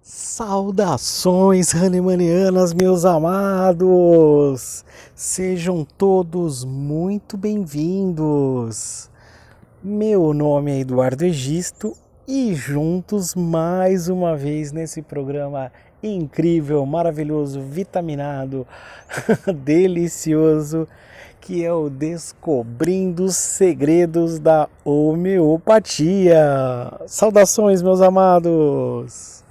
Saudações Hahnemanianas, meus amados! Sejam todos muito bem-vindos! Meu nome é Eduardo Egisto e juntos mais uma vez nesse programa incrível, maravilhoso, vitaminado, delicioso, que é o Descobrindo os Segredos da Homeopatia. Saudações, meus amados!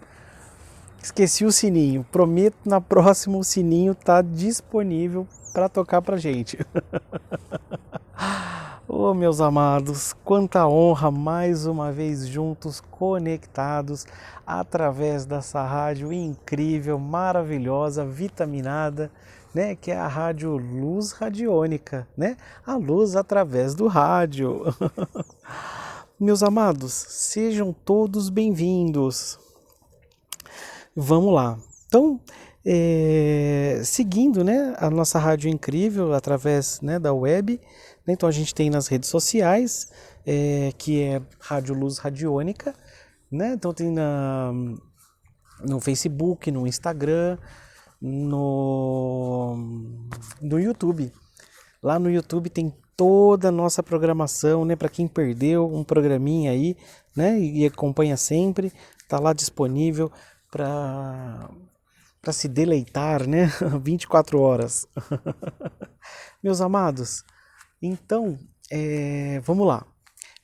Esqueci o sininho. Prometo na próxima o sininho tá disponível para tocar pra gente. Oh, meus amados, quanta honra mais uma vez juntos, conectados através dessa rádio incrível, maravilhosa, vitaminada, né, que é a Rádio Luz Radiônica, né? A luz através do rádio. Meus amados, sejam todos bem-vindos. Vamos lá. Então, seguindo, né, a nossa rádio incrível através, né, da web, né, então a gente tem nas redes sociais, que é Rádio Luz Radiônica, né, então tem no Facebook, no Instagram, no YouTube. Lá no YouTube tem toda a nossa programação, né, para quem perdeu um programinha aí, né, e acompanha sempre, tá lá disponível para se deleitar, né? 24 horas. Meus amados, então, vamos lá.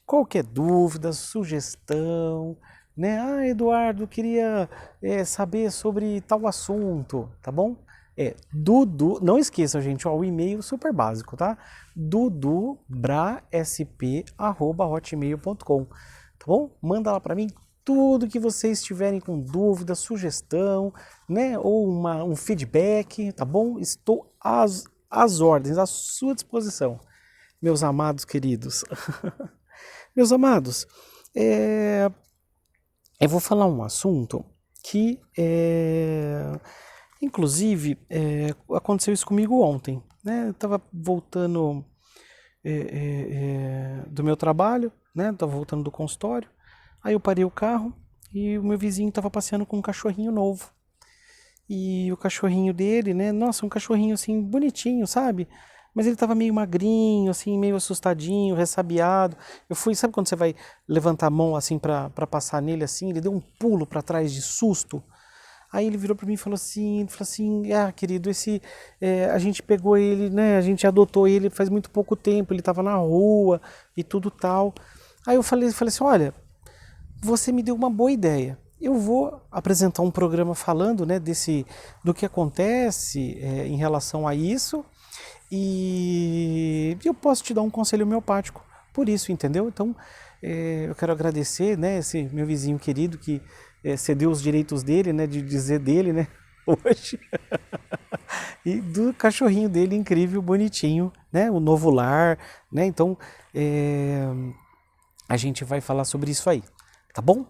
Qualquer dúvida, sugestão, né? Ah, Eduardo, queria saber sobre tal assunto, tá bom? Dudu, não esqueçam, gente, ó, o e-mail super básico, tá? dudubrasp@hotmail.com, tá bom? Manda lá para mim tudo que vocês tiverem com dúvida, sugestão, né? Ou um feedback, tá bom? Estou às ordens, à sua disposição, meus amados queridos. Meus amados, eu vou falar um assunto que, inclusive, aconteceu isso comigo ontem, né? Eu estava voltando do meu trabalho, né? Estava voltando do consultório. Aí eu parei o carro e o meu vizinho estava passeando com um cachorrinho novo. E o cachorrinho dele, né? Nossa, um cachorrinho assim bonitinho, sabe? Mas ele estava meio magrinho, assim, meio assustadinho, ressabiado. Eu fui, sabe quando você vai levantar a mão assim para passar nele assim? Ele deu um pulo para trás de susto. Aí ele virou para mim e falou assim, ah, querido, a gente pegou ele, né? A gente adotou ele faz muito pouco tempo. Ele estava na rua e tudo tal. Aí eu falei assim, olha, você me deu uma boa ideia. Eu vou apresentar um programa falando, né, do que acontece em relação a isso e eu posso te dar um conselho homeopático por isso, entendeu? Então, eu quero agradecer, né, esse meu vizinho querido que cedeu os direitos dele, né, de dizer dele, né, hoje, e do cachorrinho dele incrível, bonitinho, né, o novo lar, né, então a gente vai falar sobre isso aí, tá bom?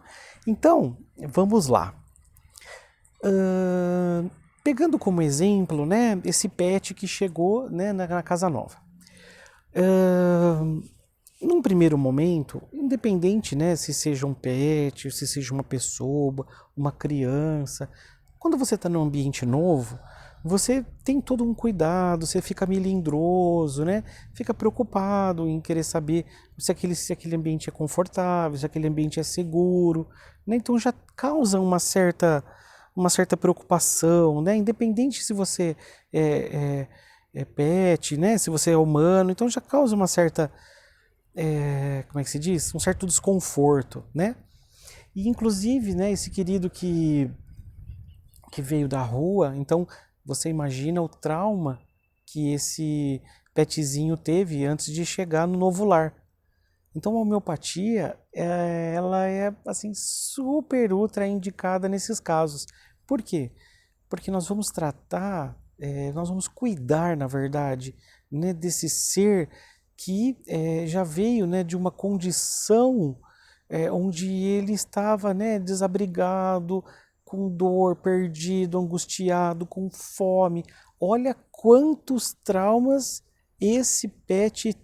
Então, vamos lá. Pegando como exemplo, né, esse pet que chegou, né, na casa nova. Num primeiro momento, independente, né, se seja um pet, se seja uma pessoa, uma criança, quando você está num ambiente novo, você tem todo um cuidado, você fica melindroso, né? Fica preocupado em querer saber se aquele ambiente é confortável, se aquele ambiente é seguro, né? Então já causa uma certa preocupação, né? Independente se você é pet, né? Se você é humano, então já causa uma certa, como é que se diz? Um certo desconforto, né? E inclusive, né, esse querido que veio da rua, então você imagina o trauma que esse petzinho teve antes de chegar no novo lar. Então a homeopatia, ela é assim super ultra indicada nesses casos. Por quê? Porque nós vamos tratar, nós vamos cuidar, na verdade, né, desse ser que já veio, né, de uma condição onde ele estava, né, desabrigado, com dor, perdido, angustiado, com fome. Olha quantos traumas esse pet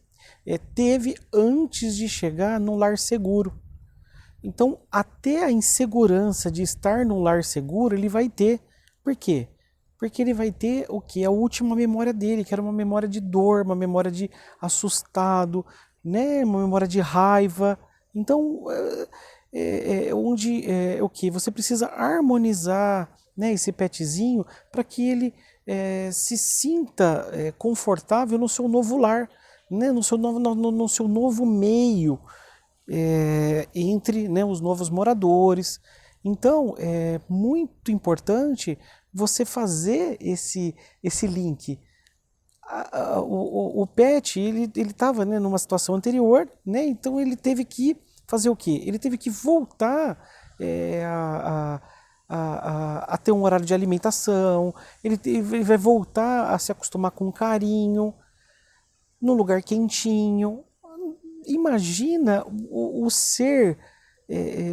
teve antes de chegar no lar seguro. Então, até a insegurança de estar num lar seguro, ele vai ter. Por quê? Porque ele vai ter o que? A última memória dele, que era uma memória de dor, uma memória de assustado, né? Uma memória de raiva. Então, o que? Você precisa harmonizar, né, esse petzinho para que ele se sinta confortável no seu novo lar, né, no seu novo meio, entre, né, os novos moradores. Então, é muito importante você fazer esse link. O Pet, ele estava, né, numa situação anterior, né, então ele teve que fazer o quê? Ele teve que voltar a ter um horário de alimentação, ele vai voltar a se acostumar com carinho, num lugar quentinho. Imagina o ser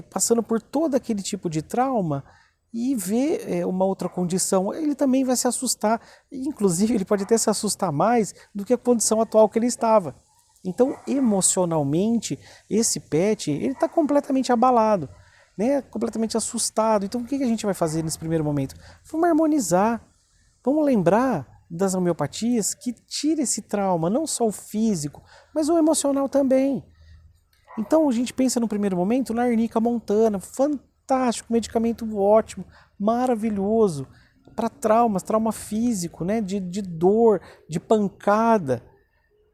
passando por todo aquele tipo de trauma e ver uma outra condição. Ele também vai se assustar, inclusive ele pode até se assustar mais do que a condição atual que ele estava. Então, emocionalmente, esse pet ele está completamente abalado, né? Completamente assustado. Então, o que a gente vai fazer nesse primeiro momento? Vamos harmonizar, vamos lembrar das homeopatias que tira esse trauma, não só o físico, mas o emocional também. Então a gente pensa no primeiro momento na arnica montana, fantástico, medicamento ótimo, maravilhoso, para traumas, trauma físico, né, de dor, de pancada.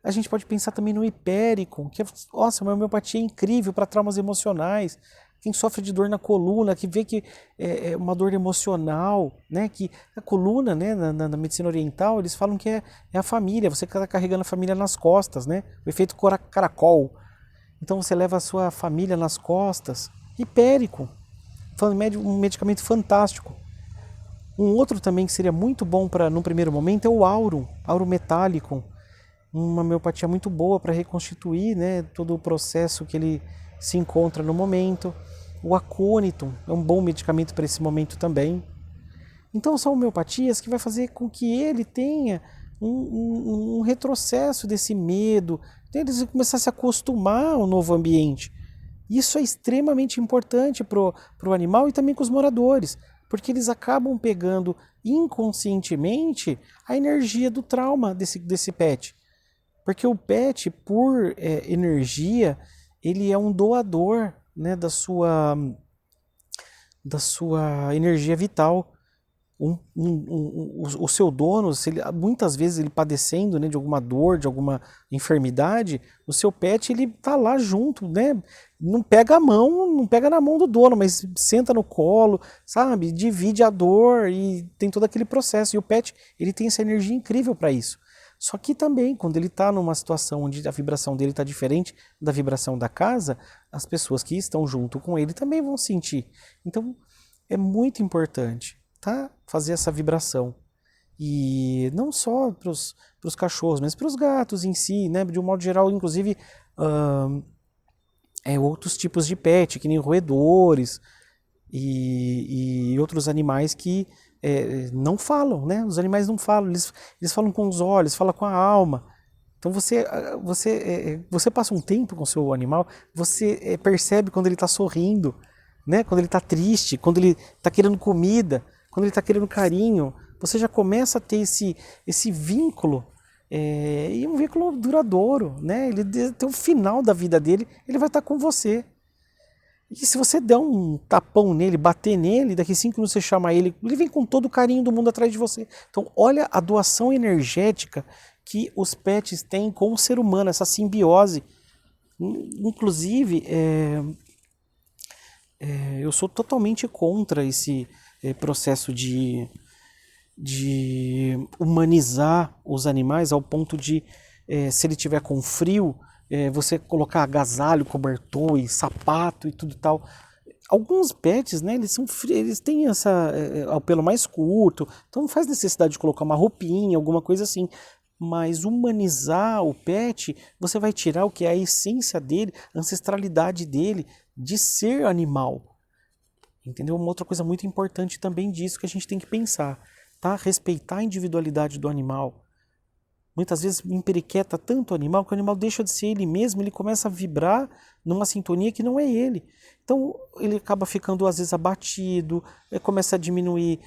A gente pode pensar também no hipéricon, que é, nossa, uma homeopatia incrível para traumas emocionais. Quem sofre de dor na coluna, que vê que é uma dor emocional, né? Que a coluna, né, na medicina oriental, eles falam que é a família, você está carregando a família nas costas, né? O efeito caracol. Então você leva a sua família nas costas. Hipéricon, um medicamento fantástico. Um outro também que seria muito bom para no primeiro momento é o aurum metálico. Uma homeopatia muito boa para reconstituir, né, todo o processo que ele se encontra no momento. O acônitum é um bom medicamento para esse momento também. Então são homeopatias que vai fazer com que ele tenha um retrocesso desse medo, né, ele começar a se acostumar ao novo ambiente. Isso é extremamente importante para o animal e também com os moradores, porque eles acabam pegando inconscientemente a energia do trauma desse pet. Porque o pet, por energia, ele é um doador, né, da sua energia vital. O seu dono, muitas vezes ele padecendo, né, de alguma dor, de alguma enfermidade, o seu pet ele tá lá junto, né? Não pega a mão, não pega na mão do dono, mas senta no colo, sabe? Divide a dor e tem todo aquele processo. E o pet ele tem essa energia incrível para isso. Só que também, quando ele está numa situação onde a vibração dele está diferente da vibração da casa, as pessoas que estão junto com ele também vão sentir. Então, é muito importante, tá? Fazer essa vibração. E não só para os cachorros, mas para os gatos em si, né? De um modo geral, inclusive, outros tipos de pet, que nem roedores e outros animais que não falam, né? Os animais não falam, eles falam com os olhos, falam com a alma. Então você passa um tempo com o seu animal, você percebe quando ele está sorrindo, né? Quando ele está triste, quando ele está querendo comida, quando ele está querendo carinho. Você já começa a ter esse vínculo, e um vínculo duradouro, né? Ele até o final da vida dele, ele vai estar com você. E se você der um tapão nele, bater nele, daqui 5 minutos você chama ele, ele vem com todo o carinho do mundo atrás de você. Então, olha a doação energética que os pets têm com o ser humano, essa simbiose. Inclusive, eu sou totalmente contra esse processo de humanizar os animais ao ponto de, se ele tiver com frio, você colocar agasalho, cobertor e sapato e tudo tal. Alguns pets, né, eles têm o pelo mais curto, então não faz necessidade de colocar uma roupinha, alguma coisa assim. Mas humanizar o pet, você vai tirar o que é a essência dele, a ancestralidade dele, de ser animal. Entendeu? Uma outra coisa muito importante também disso que a gente tem que pensar, tá? Respeitar a individualidade do animal. muitas vezes emperiqueta tanto o animal que o animal deixa de ser ele mesmo, ele começa a vibrar numa sintonia que não é ele. Então ele acaba ficando às vezes abatido, começa a diminuir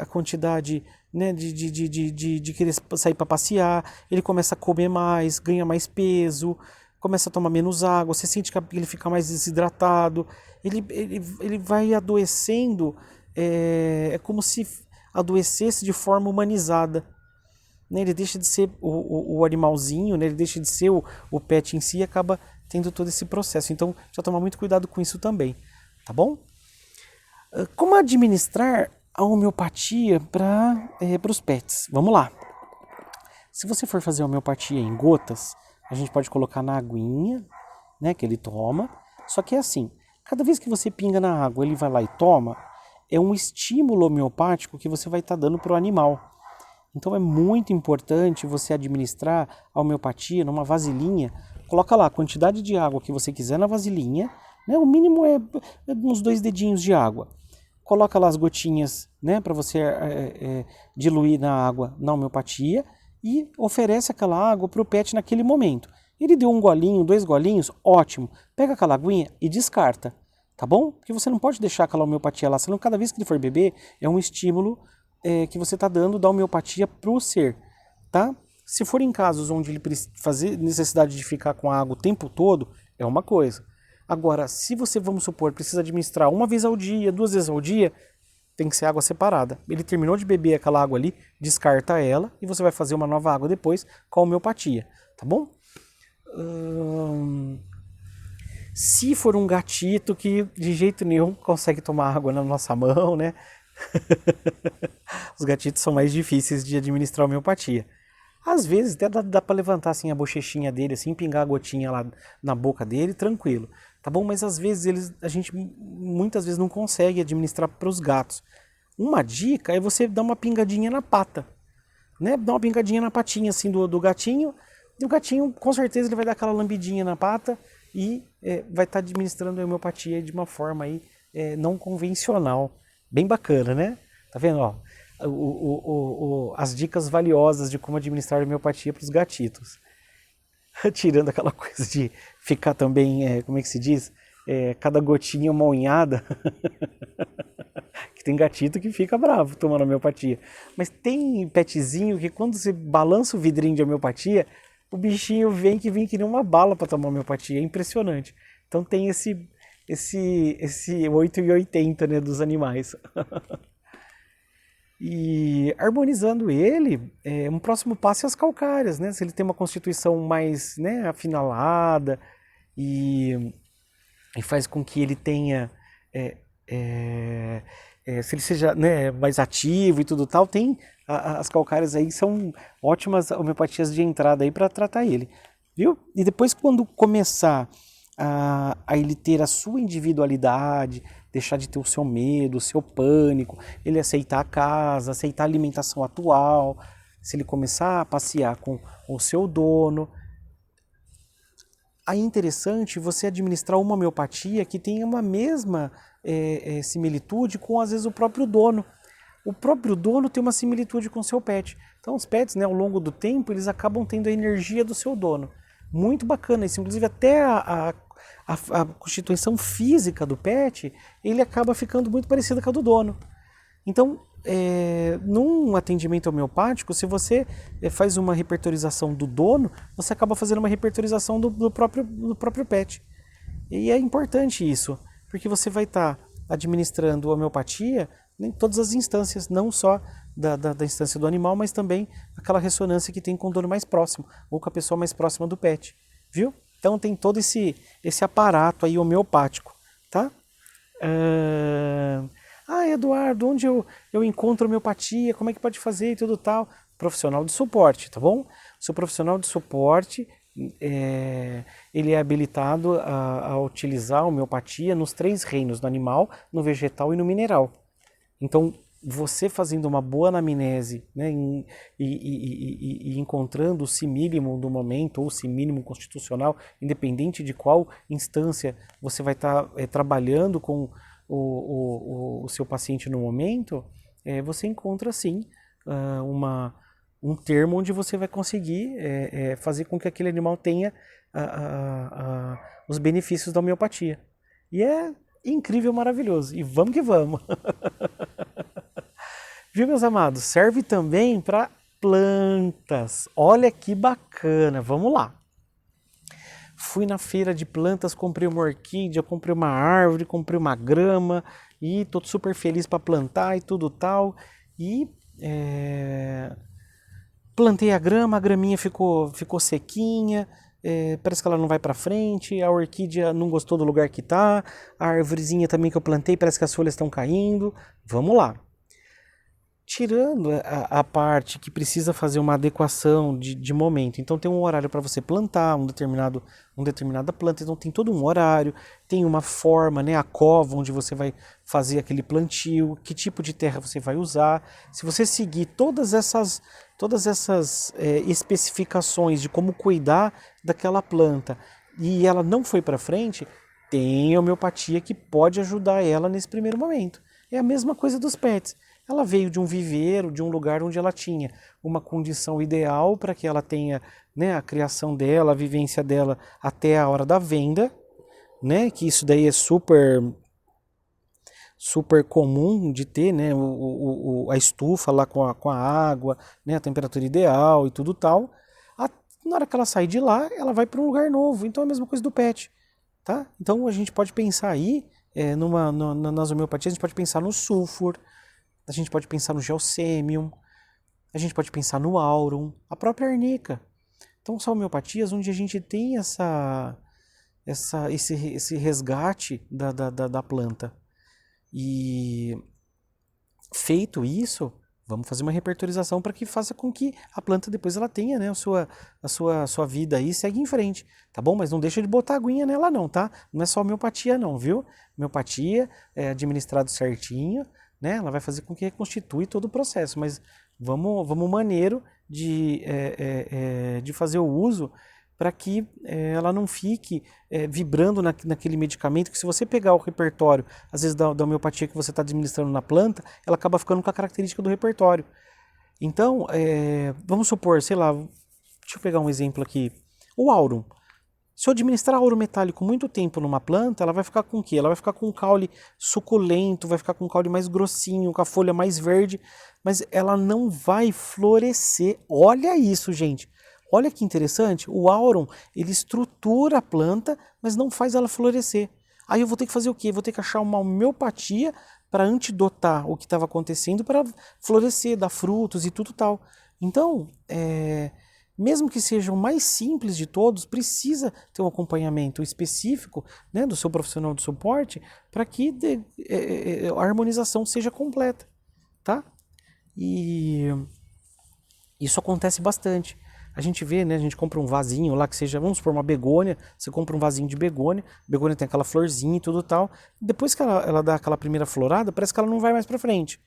a quantidade, né, de querer sair para passear, ele começa a comer mais, ganha mais peso, começa a tomar menos água, você sente que ele fica mais desidratado, ele vai adoecendo, é como se adoecesse de forma humanizada. Né? Ele deixa de ser o animalzinho, né? Ele deixa de ser o pet em si e acaba tendo todo esse processo. Então, precisa tomar muito cuidado com isso também, tá bom? Como administrar a homeopatia para os pets? Vamos lá. Se você for fazer homeopatia em gotas, a gente pode colocar na aguinha, né, que ele toma. Só que é assim, cada vez que você pinga na água, ele vai lá e toma, é um estímulo homeopático que você vai estar dando para o animal. Então é muito importante você administrar a homeopatia numa vasilhinha. Coloca lá a quantidade de água que você quiser na vasilhinha, né? O mínimo é uns 2 dedinhos de água. Coloca lá as gotinhas, né, para você diluir na água na homeopatia e oferece aquela água para o pet naquele momento. Ele deu um golinho, 2 golinhos, ótimo. Pega aquela aguinha e descarta, tá bom? Porque você não pode deixar aquela homeopatia lá, senão cada vez que ele for beber é um estímulo que você está dando da homeopatia para o ser, tá? Se for em casos onde ele fazer necessidade de ficar com a água o tempo todo, é uma coisa. Agora, se você, vamos supor, precisa administrar 1 vez ao dia, 2 vezes ao dia, tem que ser água separada. Ele terminou de beber aquela água ali, descarta ela e você vai fazer uma nova água depois com a homeopatia, tá bom? Se for um gatito que de jeito nenhum consegue tomar água na nossa mão, né? Os gatitos são mais difíceis de administrar a homeopatia. Às vezes até dá para levantar assim a bochechinha dele, assim, pingar a gotinha lá na boca dele, tranquilo, tá bom? Mas às vezes a gente muitas vezes não consegue administrar para os gatos. Uma dica é você dar uma pingadinha na pata, né? Dar uma pingadinha na patinha assim do gatinho, e o gatinho com certeza ele vai dar aquela lambidinha na pata e vai estar administrando a homeopatia de uma forma aí não convencional. Bem bacana, né? Tá vendo? Ó, as dicas valiosas de como administrar a homeopatia para os gatitos. Tirando aquela coisa de ficar também, como é que se diz? Cada gotinha uma unhada. Que tem gatito que fica bravo tomando homeopatia. Mas tem petzinho que quando você balança o vidrinho de homeopatia, o bichinho vem que nem uma bala para tomar homeopatia. É impressionante. Então tem esse 8 e 80, né, dos animais. E harmonizando ele, um próximo passo é as calcárias, né? Se ele tem uma constituição mais, né, afinalada e faz com que ele tenha, se ele seja, né, mais ativo e tudo tal, tem as calcárias aí são ótimas homeopatias de entrada aí para tratar ele, viu? E depois quando começar a ele ter a sua individualidade, deixar de ter o seu medo, o seu pânico, ele aceitar a casa, aceitar a alimentação atual, se ele começar a passear com o seu dono. Aí é interessante você administrar uma homeopatia que tenha uma mesma similitude com, às vezes, o próprio dono. O próprio dono tem uma similitude com o seu pet. Então os pets, né, ao longo do tempo, eles acabam tendo a energia do seu dono. Muito bacana isso, inclusive até a constituição física do pet, ele acaba ficando muito parecida com a do dono. Então, num atendimento homeopático, se você faz uma repertorização do dono, você acaba fazendo uma repertorização do próprio pet. E é importante isso, porque você vai estar administrando homeopatia em todas as instâncias, não só da instância do animal, mas também aquela ressonância que tem com o dono mais próximo, ou com a pessoa mais próxima do pet, viu? Então tem todo esse aparato aí homeopático, tá? Eduardo, onde eu encontro homeopatia, como é que pode fazer e tudo tal? Profissional de suporte, tá bom? O seu profissional de suporte, ele é habilitado a utilizar a homeopatia nos 3 reinos, no animal, no vegetal e no mineral. Então, você fazendo uma boa anamnese, né, e encontrando o simínimo do momento, ou o simínimo constitucional, independente de qual instância você vai estar trabalhando com o seu paciente no momento, você encontra sim um termo onde você vai conseguir fazer com que aquele animal tenha os benefícios da homeopatia. E é incrível, maravilhoso. E vamos que vamos. Viu, meus amados? Serve também para plantas. Olha que bacana. Vamos lá. Fui na feira de plantas, comprei uma orquídea, comprei uma árvore, comprei uma grama e tô super feliz para plantar e tudo tal. E plantei a grama, a graminha ficou sequinha, parece que ela não vai para frente, a orquídea não gostou do lugar que tá, a árvorezinha também que eu plantei, parece que as folhas estão caindo. Vamos lá. Tirando a parte que precisa fazer uma adequação de momento, então tem um horário para você plantar uma determinada planta, então tem todo um horário, tem uma forma, né, a cova onde você vai fazer aquele plantio, que tipo de terra você vai usar. Se você seguir todas essas especificações de como cuidar daquela planta e ela não foi para frente, tem a homeopatia que pode ajudar ela nesse primeiro momento. É a mesma coisa dos pets. Ela veio de um viveiro, de um lugar onde ela tinha uma condição ideal para que ela tenha, né, a criação dela, a vivência dela até a hora da venda, né, que isso daí é super comum de ter, né, a estufa lá com a água, né, a temperatura ideal e tudo tal. Na hora que ela sair de lá, ela vai para um lugar novo. Então é a mesma coisa do pet, tá? Então a gente pode pensar aí, nas homeopatias, a gente pode pensar no sulfur, a gente pode pensar no geossemium, a gente pode pensar no aurum, a própria arnica. Então são homeopatias onde a gente tem esse resgate da planta. E feito isso, vamos fazer uma repertorização para que faça com que a planta depois ela tenha, né, a sua vida aí, segue em frente, tá bom? Mas não deixa de botar aguinha nela não, tá? Não é só homeopatia não, viu? Homeopatia é administrado certinho, né? Ela vai fazer com que reconstitui todo o processo, mas vamos maneiro de fazer o uso para que ela não fique vibrando naquele medicamento, que se você pegar o repertório, às vezes da homeopatia que você está administrando na planta, ela acaba ficando com a característica do repertório. Então, vamos supor, sei lá, deixa eu pegar um exemplo aqui, o aurum. Se eu administrar ouro metálico muito tempo numa planta, ela vai ficar com o quê? Ela vai ficar com um caule suculento, vai ficar com um caule mais grossinho, com a folha mais verde, mas ela não vai florescer. Olha isso, gente. Olha que interessante. O aurum, ele estrutura a planta, mas não faz ela florescer. Aí eu vou ter que fazer o quê? Vou ter que achar uma homeopatia para antidotar o que estava acontecendo para florescer, dar frutos e tudo tal. Então, mesmo que seja o mais simples de todos, precisa ter um acompanhamento específico, né, do seu profissional de suporte para que a harmonização seja completa, tá? E isso acontece bastante. A gente vê, né, a gente compra um vasinho lá que seja, vamos supor, uma begônia, você compra um vasinho de begônia, a begônia tem aquela florzinha e tudo tal, depois que ela dá aquela primeira florada, parece que ela não vai mais para frente.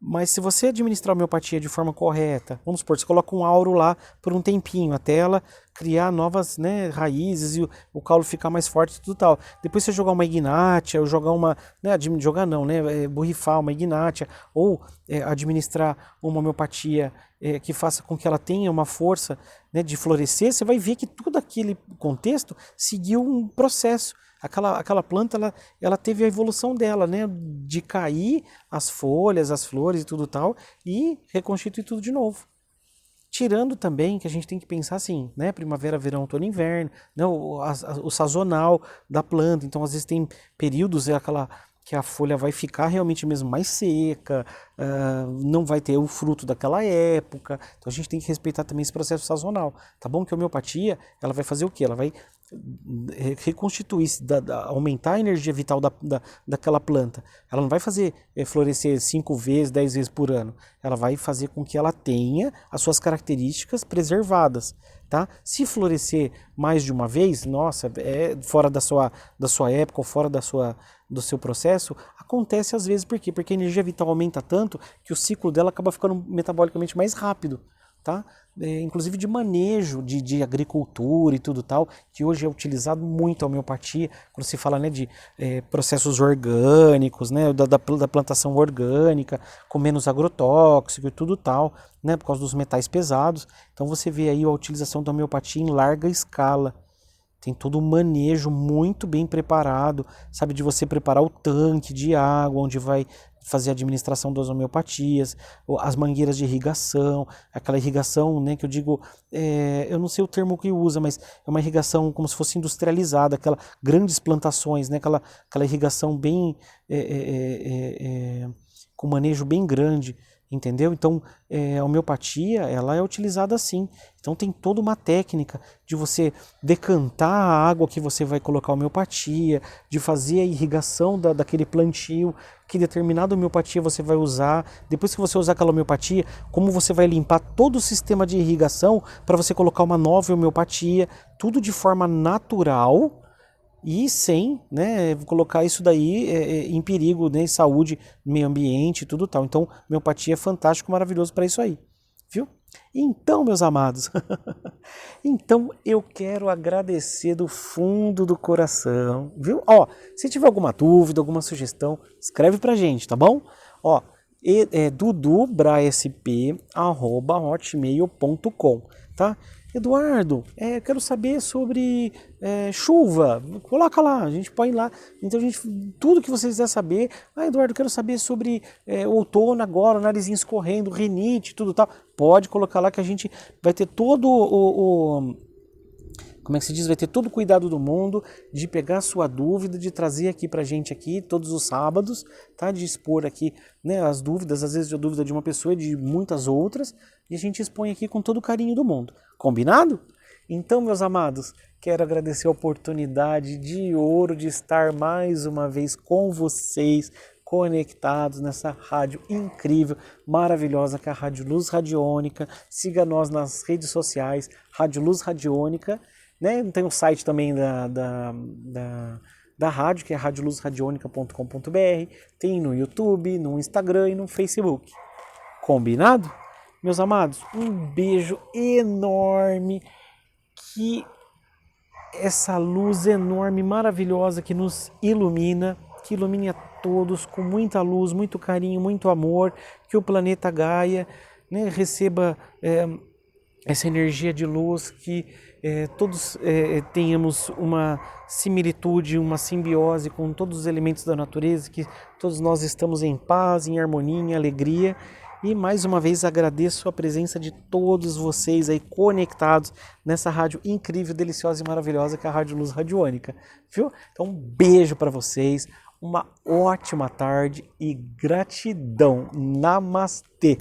Mas se você administrar a homeopatia de forma correta, vamos supor, você coloca um auro lá por um tempinho, até ela criar novas, né, raízes e o caule ficar mais forte e tudo tal. Depois você jogar uma ignátia, ou jogar uma, né, jogar não, né, borrifar uma ignátia, ou administrar uma homeopatia que faça com que ela tenha uma força, né, de florescer, você vai ver que todo aquele contexto seguiu um processo. Aquela planta, ela teve a evolução dela, né? De cair as folhas, as flores e tudo tal, e reconstituir tudo de novo. Tirando também que a gente tem que pensar assim, né? Primavera, verão, outono, inverno, né? O sazonal da planta. Então, às vezes tem períodos que a folha vai ficar realmente mesmo mais seca, não vai ter o fruto daquela época. Então a gente tem que respeitar também esse processo sazonal. Tá bom? Que a homeopatia, ela vai fazer o quê? Ela vai reconstituir, aumentar a energia vital daquela planta. Ela não vai fazer florescer 5 vezes, 10 vezes por ano. Ela vai fazer com que ela tenha as suas características preservadas. Tá? Se florescer mais de uma vez, nossa, fora da sua época ou fora do seu processo, acontece às vezes. Por quê? Porque a energia vital aumenta tanto que o ciclo dela acaba ficando metabolicamente mais rápido. tá? Inclusive de manejo de agricultura e tudo tal, que hoje é utilizado muito a homeopatia, quando se fala, né, de processos orgânicos, né, da plantação orgânica, com menos agrotóxico e tudo tal, né, por causa dos metais pesados. Então você vê aí a utilização da homeopatia em larga escala. Tem todo um manejo muito bem preparado, sabe, de você preparar o tanque de água, onde vai fazer a administração das homeopatias, as mangueiras de irrigação, aquela irrigação, né, que eu digo, eu não sei o termo que usa, mas é uma irrigação como se fosse industrializada, aquela grandes plantações, né, aquela irrigação bem, com manejo bem grande, entendeu? Então, a homeopatia, ela é utilizada assim. Então tem toda uma técnica de você decantar a água que você vai colocar a homeopatia, de fazer a irrigação daquele plantio, que determinada homeopatia você vai usar. Depois que você usar aquela homeopatia, como você vai limpar todo o sistema de irrigação para você colocar uma nova homeopatia, tudo de forma natural e sem, né, colocar isso daí em perigo, né, saúde, meio ambiente, tudo tal. Então, homeopatia é fantástico, maravilhoso para isso aí, viu? Então, meus amados, então eu quero agradecer do fundo do coração, viu? Ó, se tiver alguma dúvida, alguma sugestão, escreve pra gente, tá bom? Ó, dudubrasp@hotmail.com, tá? Eduardo, quero saber sobre chuva. Coloca lá, a gente põe lá. Então, tudo que você quiser saber. Ah, Eduardo, quero saber sobre outono agora, o narizinho escorrendo, rinite, tudo tal. Pode colocar lá que a gente vai ter todo como é que se diz? Vai ter todo o cuidado do mundo de pegar a sua dúvida, de trazer aqui pra gente aqui todos os sábados, tá? De expor aqui, né, as dúvidas, às vezes a dúvida de uma pessoa e de muitas outras, e a gente expõe aqui com todo o carinho do mundo. Combinado? Então, meus amados, quero agradecer a oportunidade de ouro de estar mais uma vez com vocês, conectados nessa rádio incrível, maravilhosa que é a Rádio Luz Radiônica. Siga nós nas redes sociais, Rádio Luz Radiônica, né? Tem o site também da rádio, que é radioluzradionica.com.br, tem no YouTube, no Instagram e no Facebook. Combinado? Meus amados, um beijo enorme, que essa luz enorme, maravilhosa que nos ilumina, que ilumine a todos com muita luz, muito carinho, muito amor, que o planeta Gaia, né, receba essa energia de luz, que todos tenhamos uma similitude, uma simbiose com todos os elementos da natureza, que todos nós estamos em paz, em harmonia, em alegria. E mais uma vez agradeço a presença de todos vocês aí conectados nessa rádio incrível, deliciosa e maravilhosa que é a Rádio Luz Radiônica, viu? Então um beijo para vocês, uma ótima tarde e gratidão. Namastê!